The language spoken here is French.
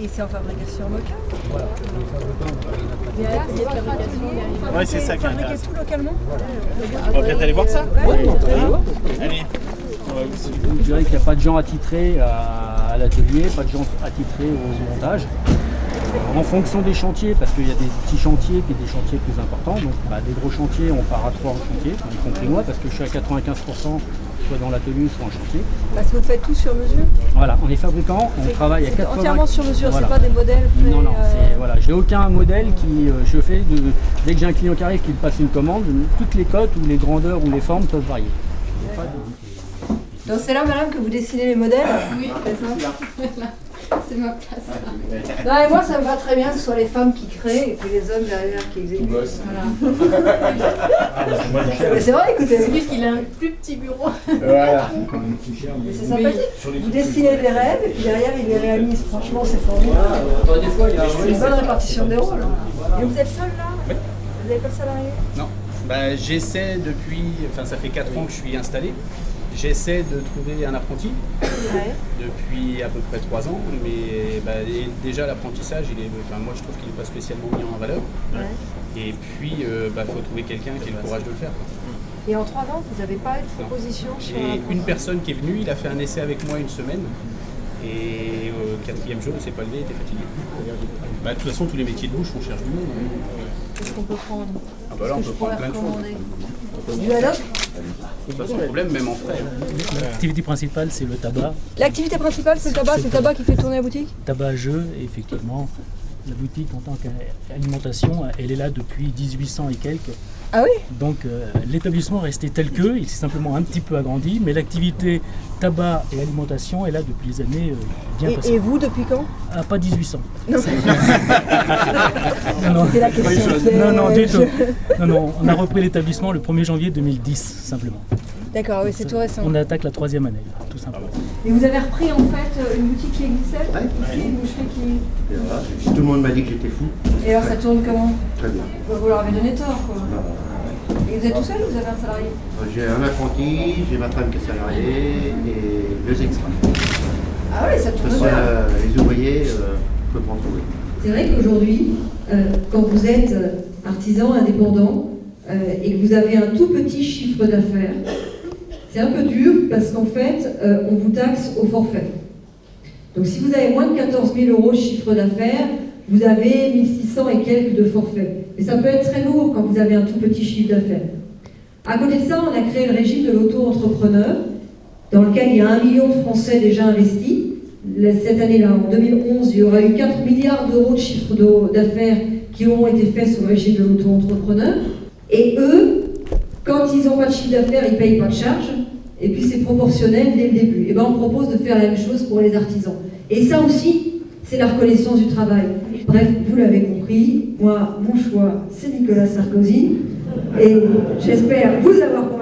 Et c'est en fabrication locale? Voilà, les fabricants, Il y a de fabrication. Ouais, c'est ça qui est Fabriqué intéressant. tout localement? On va peut-être aller voir ça? Ouais. Allez, on va vous suivre. Je dirais qu'il n'y a pas de gens attitrés à l'atelier, pas de gens attitrés au montage. En fonction des chantiers, parce qu'il y a des petits chantiers et des chantiers plus importants, donc des gros chantiers, on part à 3 chantiers, y compris moi, parce que je suis à 95% soit dans l'atelier, soit en chantier. Parce que vous faites tout sur mesure? Voilà, on est fabricant, on travaille à 80... Entièrement sur mesure, voilà. c'est pas des modèles prêts, Non, voilà, j'ai aucun modèle qui je fais, dès que j'ai un client qui arrive qui me passe une commande, toutes les cotes ou les grandeurs ou les formes peuvent varier. Il y a pas de... Donc c'est là, madame, que vous dessinez les modèles? Oui, C'est ça. c'est ma place. Non, et moi, ça me va très bien que ce soit les femmes qui créent et puis les hommes derrière qui exécutent. Voilà. Mais c'est vrai, écoutez. C'est lui qui a un plus petit bureau. Voilà. Mais c'est sympathique. Vous dessinez des rêves et puis derrière, ils les réalisent. Franchement, c'est formidable. Des fois, il y a C'est une bonne répartition des rôles. Et vous êtes seul là? Oui. Vous n'avez pas de salarié? Non, j'essaie depuis, ça fait 4 ans que je suis installé. J'essaie de trouver un apprenti depuis à peu près 3 ans, mais et déjà l'apprentissage, moi je trouve qu'il n'est pas spécialement mis en valeur. Et puis il faut trouver quelqu'un qui ait le courage de le faire. Et en 3 ans, vous n'avez pas eu de proposition sur J'ai une personne qui est venue, il a fait un essai avec moi une semaine, et au 4e jour il ne s'est pas levé, il était fatigué. De toute façon, tous les métiers de bouche, on cherche du monde. Qu'est-ce qu'on peut prendre? Ah bah là, on peut prendre plein de choses. Du Haddock? De toute façon, le problème, même en frais. L'activité principale, c'est le tabac. L'activité principale, c'est le tabac? C'est le tabac qui fait tourner la boutique? Tabac à jeu, et effectivement, la boutique en tant qu'alimentation, elle est là depuis 1800 et quelques. Ah oui? Donc l'établissement est resté tel que, il s'est simplement un petit peu agrandi, mais l'activité tabac et alimentation est là depuis les années bien passées. Et vous, depuis quand? Ah, pas 1800. Non, Non, c'était la question. non, du tout. Non, on a repris l'établissement le 1er janvier 2010, simplement. D'accord, oui, c'est tout récent. On attaque la 3e année, là, tout simplement. Et vous avez repris en fait une boutique qui existait? Ouais. Une boucherie qui... Et voilà. Tout le monde m'a dit que j'étais fou. Et alors ça tourne comment? Très bien. Vous leur avez donné tort, quoi. Et vous êtes tout seul ou vous avez un salarié? J'ai un apprenti, j'ai ma femme qui est salariée et 2 extras. Ah oui, ça tourne Parce bien. que les ouvriers, je peux pas en trouver. C'est vrai qu'aujourd'hui, quand vous êtes artisan indépendant et que vous avez un tout petit chiffre d'affaires, c'est un peu dur parce qu'en fait, on vous taxe au forfait. Donc si vous avez moins de 14 000 € de chiffre d'affaires, vous avez 1600 et quelques de forfait. Mais ça peut être très lourd quand vous avez un tout petit chiffre d'affaires. À côté de ça, on a créé le régime de l'auto-entrepreneur, dans lequel il y a 1 million de Français déjà investis. Cette année-là, en 2011, il y aura eu 4 milliards d'euros de chiffre d'affaires qui auront été faits sur le régime de l'auto-entrepreneur. Et eux, quand ils n'ont pas de chiffre d'affaires, ils ne payent pas de charges. Et puis c'est proportionnel dès le début. Et bien on propose de faire la même chose pour les artisans. Et ça aussi, c'est la reconnaissance du travail. Bref, vous l'avez compris, moi, mon choix, c'est Nicolas Sarkozy. Et j'espère vous avoir compris.